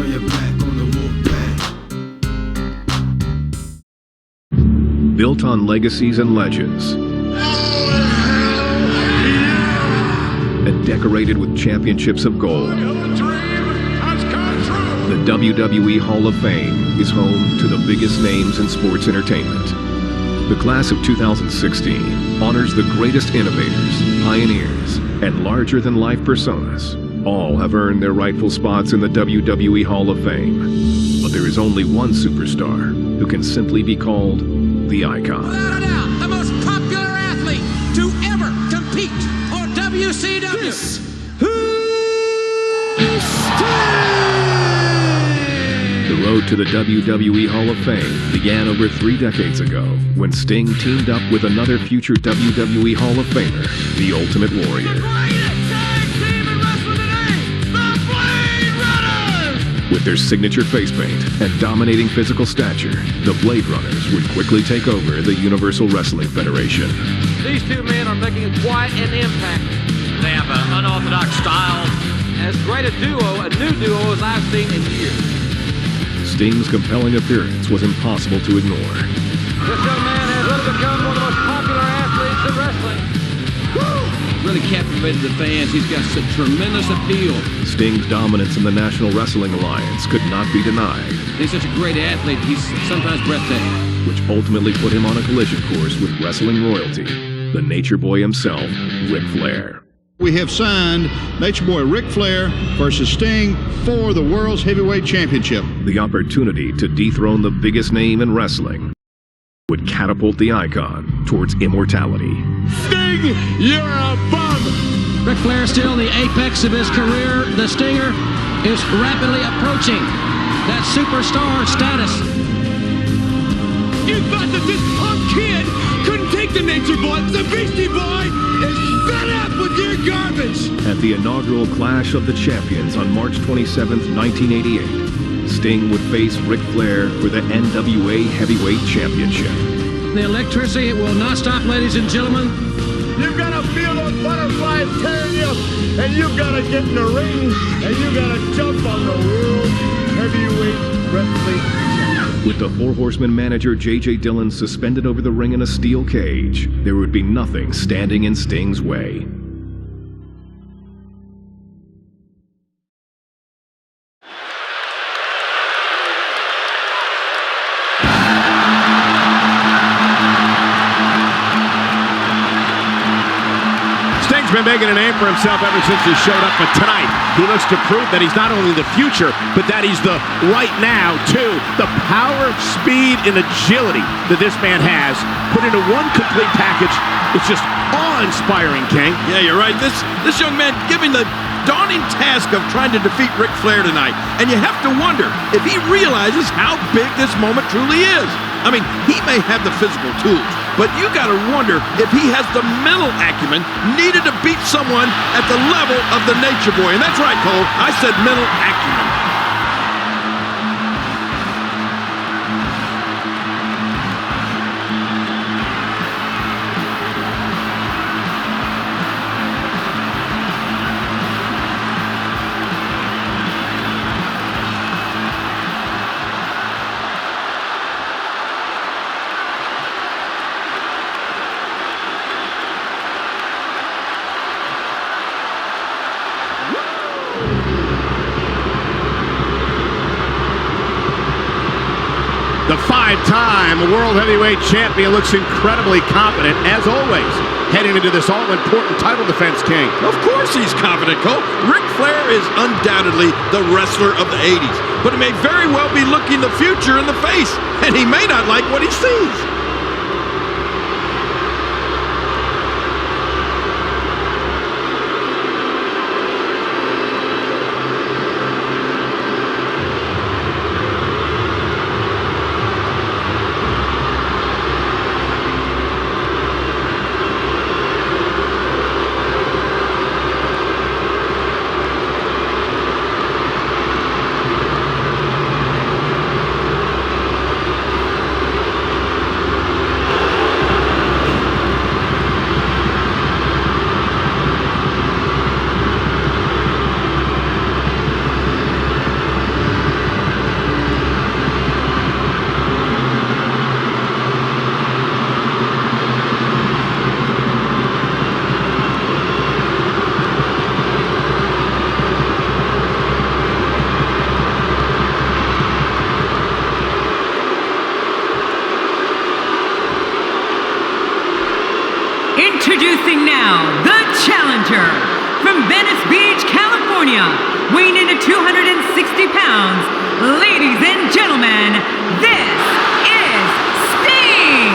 turn your back on the wolf pack. Built on legacies and legends. And decorated with championships of gold. The WWE Hall of Fame is home to the biggest names in sports entertainment. The class of 2016 honors the greatest innovators, pioneers, and larger-than-life personas. All have earned their rightful spots in the WWE Hall of Fame. But there is only one superstar who can simply be called the Icon. Without a doubt, the most popular athlete to ever compete for WCW. The road to the WWE Hall of Fame began over 3 decades ago when Sting teamed up with another future WWE Hall of Famer, the Ultimate Warrior. With their signature face paint and dominating physical stature, the Blade Runners would quickly take over the Universal Wrestling Federation. These two men are making quite an impact. They have an unorthodox style. As great a new duo as I've seen in years. Sting's compelling appearance was impossible to ignore. This young man has really become one of the most popular athletes in wrestling. Woo! Really captivated the fans. He's got such tremendous appeal. Sting's dominance in the National Wrestling Alliance could not be denied. He's such a great athlete. He's sometimes breathtaking. Which ultimately put him on a collision course with wrestling royalty, the Nature Boy himself, Ric Flair. We have signed Nature Boy Ric Flair versus Sting for the World's Heavyweight Championship. The opportunity to dethrone the biggest name in wrestling would catapult the Icon towards immortality. Sting, you're a bum! Ric Flair still in the apex of his career. The Stinger is rapidly approaching that superstar status. You thought that this punk kid couldn't take the Nature Boy? The Beastie Boy is fed up with your garbage! At the inaugural Clash of the Champions on March 27, 1988, Sting would face Ric Flair for the NWA Heavyweight Championship. The electricity will not stop, ladies and gentlemen. You've got to feel those butterflies tearing you, and you've got to get in the ring, and you've got to jump on the World Heavyweight Wrestling Championship. With the Four Horsemen manager J.J. Dillon suspended over the ring in a steel cage, there would be nothing standing in Sting's way. Sting's been making a name for himself ever since he showed up, but tonight he looks to prove that he's not only the future, but that he's the right now, too. The power, speed, and agility that this man has put into one complete package is just awe-inspiring, King. Yeah, you're right. This young man giving the daunting task of trying to defeat Ric Flair tonight. And you have to wonder if he realizes how big this moment truly is. I mean, he may have the physical tools, but you got to wonder if he has the mental acumen needed to beat someone at the level of the Nature Boy. And that's right, Cole. I said mental acumen. The five-time World Heavyweight Champion looks incredibly confident, as always, heading into this all-important title defense, King. Of course he's confident, Cole. Ric Flair is undoubtedly the wrestler of the 80s, but he may very well be looking the future in the face, and he may not like what he sees. Introducing now, the challenger from Venice Beach, California, weighing in at 260 pounds. Ladies and gentlemen, this is Sting!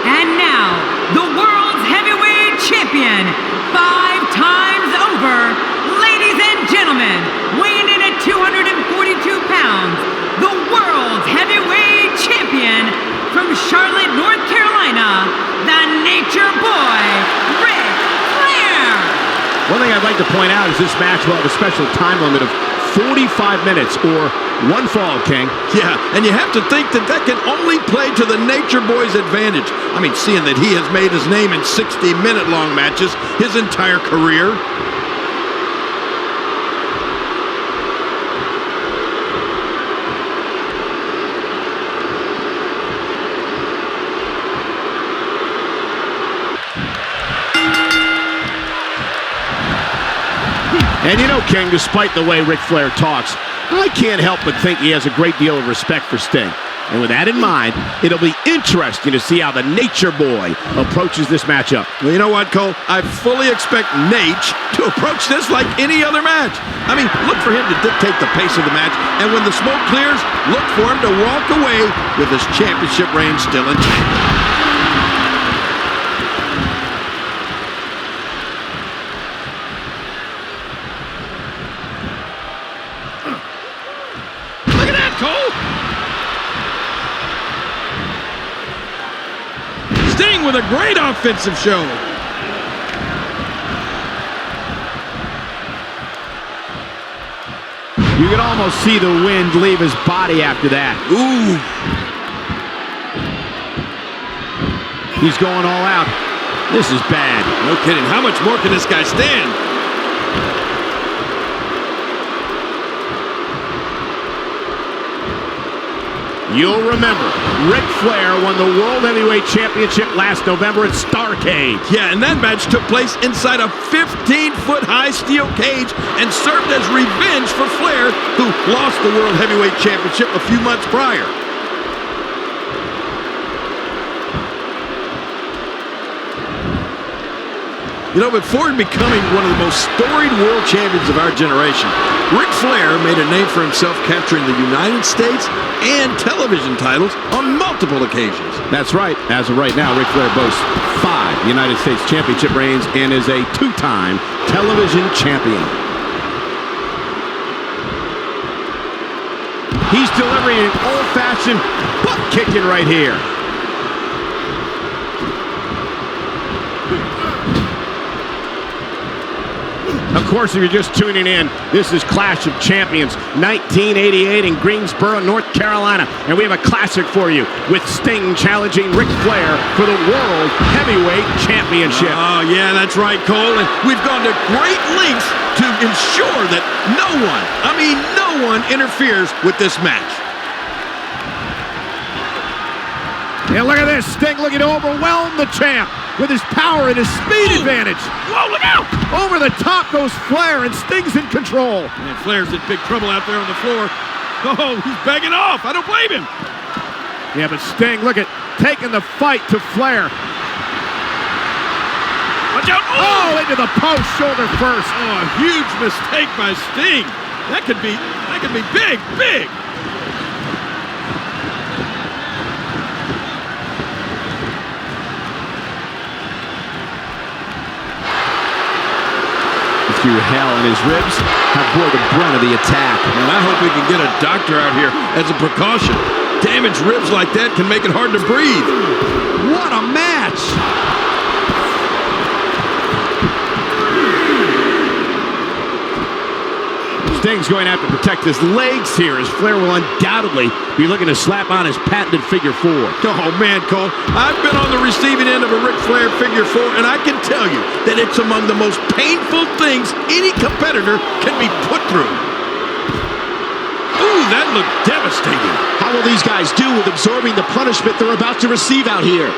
And now, the world's heavyweight champion, 5 times over, ladies and gentlemen, weighing in at 242 pounds, the world's heavyweight champion from Charlotte, North Carolina, the Nature Boy, Ric Flair. One thing I'd like to point out is this match will have a special time limit of 45 minutes or one fall, King. Yeah, and you have to think that that can only play to the Nature Boy's advantage. I mean, seeing that he has made his name in 60-minute long matches his entire career. And you know, King, despite the way Ric Flair talks, I can't help but think he has a great deal of respect for Sting. And with that in mind, it'll be interesting to see how the Nature Boy approaches this matchup. Well, you know what, Cole? I fully expect Nate to approach this like any other match. I mean, look for him to dictate the pace of the match, and when the smoke clears, look for him to walk away with his championship reign still intact. Sting with a great offensive show. You can almost see the wind leave his body after that. Ooh. He's going all out. This is bad. No kidding. How much more can this guy stand? You'll remember, Ric Flair won the World Heavyweight Championship last November at Starrcade. Yeah, and that match took place inside a 15-foot-high steel cage and served as revenge for Flair, who lost the World Heavyweight Championship a few months prior. You know, before becoming one of the most storied world champions of our generation, Ric Flair made a name for himself capturing the United States and television titles on multiple occasions. That's right. As of right now, Ric Flair boasts 5 United States Championship reigns and is a 2-time television champion. He's delivering an old-fashioned butt kicking right here. Of course, if you're just tuning in, this is Clash of Champions 1988 in Greensboro, North Carolina. And we have a classic for you with Sting challenging Ric Flair for the World Heavyweight Championship. Oh, yeah, that's right, Cole. And we've gone to great lengths to ensure that no one interferes with this match. And look at this, Sting looking to overwhelm the champ with his power and his speed advantage. Whoa, look out! Over the top goes Flair, and Sting's in control. And Flair's in big trouble out there on the floor. Oh, he's begging off. I don't blame him. Yeah, but Sting, look at, taking the fight to Flair. Watch out! Oh, into the post, shoulder first. Oh, a huge mistake by Sting. That could be big, big. Through hell, and his ribs have bore the brunt of the attack. And I hope we can get a doctor out here as a precaution. Damaged ribs like that can make it hard to breathe. What a match! Sting's going to have to protect his legs here, as Flair will undoubtedly be looking to slap on his patented figure 4. Oh, man, Cole, I've been on the receiving end of a Ric Flair figure 4, and I can tell you that it's among the most painful things any competitor can be put through. Ooh, that looked devastating. How will these guys do with absorbing the punishment they're about to receive out here?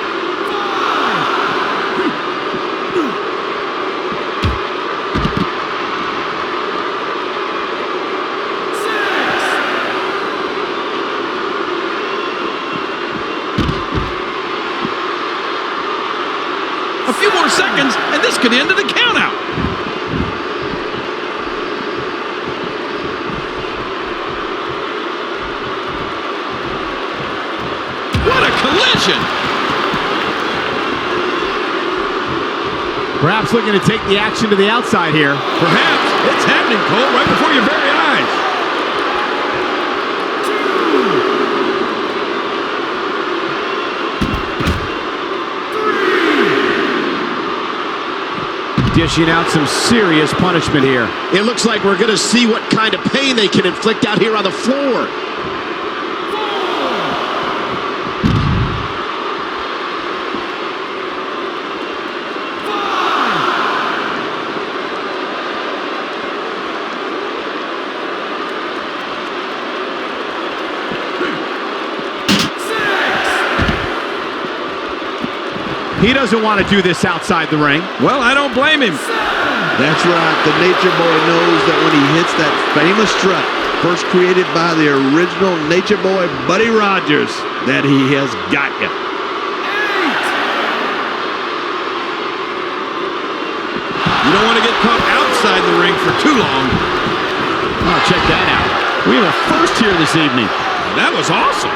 few more seconds, and this could end in a countout. What a collision! Perhaps looking to take the action to the outside here. Perhaps. It's happening, Cole, right before your very eyes. Dishing out some serious punishment here. It looks like we're going to see what kind of pain they can inflict out here on the floor. He doesn't want to do this outside the ring. Well, I don't blame him. That's right. The Nature Boy knows that when he hits that famous strut, first created by the original Nature Boy, Buddy Rogers, that he has got you. You don't want to get caught outside the ring for too long. Oh, check that out. We have a first here this evening. That was awesome.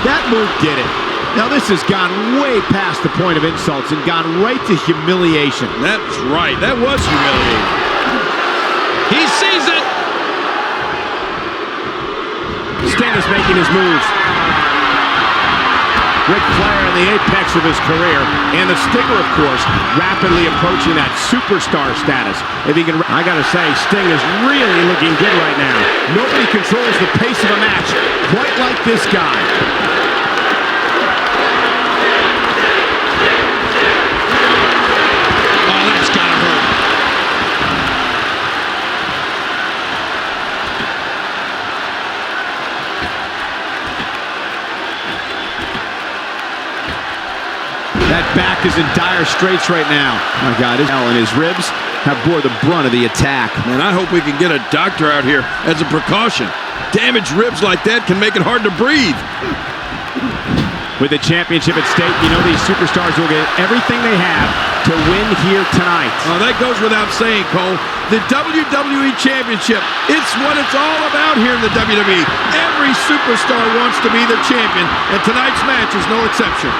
That move did it. Now this has gone way past the point of insults and gone right to humiliation. That's right. That was humiliating. He sees it. Sting is making his moves. Ric Flair in the apex of his career, and the Stinger, of course, rapidly approaching that superstar status. If he can, I gotta say, Sting is really looking good right now. Nobody controls the pace of a match quite like this guy. That back is in dire straits right now. My God, and his ribs have bore the brunt of the attack. Man, I hope we can get a doctor out here as a precaution. Damaged ribs like that can make it hard to breathe. With the championship at stake, you know these superstars will get everything they have to win here tonight. Oh, that goes without saying, Cole. The WWE Championship, it's what it's all about here in the WWE. Every superstar wants to be the champion, and tonight's match is no exception.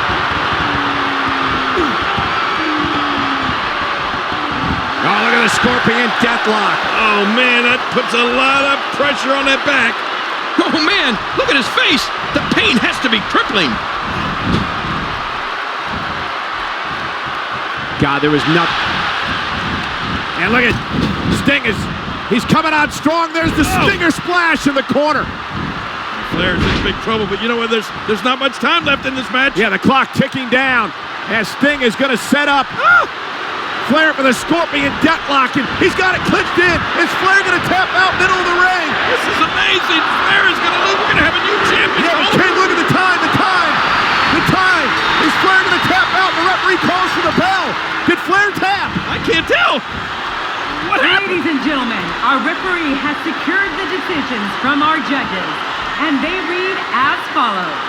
Oh, look at the Scorpion Deathlock. Oh, man, that puts a lot of pressure on that back. Oh, man, look at his face. The pain has to be crippling. God, there was nothing. And look at Sting he's coming out strong. There's the Stinger splash in the corner. Flair's in big trouble, but you know what? There's not much time left in this match. Yeah, the clock ticking down as Sting is going to set up. Flair for the Scorpion Deathlock, and he's got it clinched in. Is Flair going to tap out middle of the ring? This is amazing. Flair is going to lose. We're going to have a new champion. Yeah, but King, look at the time. Is Flair going to tap out? The referee calls for the bell. Did Flair tap? I can't tell. What happened? Ladies and gentlemen, our referee has secured the decisions from our judges, and they read as follows.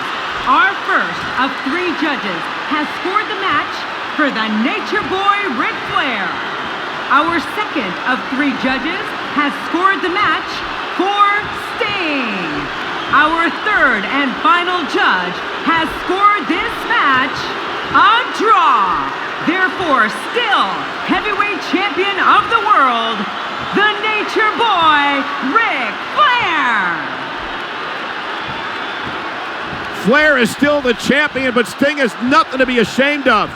Our first of 3 judges has scored the match for the Nature Boy, Ric Flair. Our second of 3 judges has scored the match for Sting. Our third and final judge has scored this match a draw. Therefore, still heavyweight champion of the world, the Nature Boy, Ric Flair. Flair is still the champion, but Sting has nothing to be ashamed of.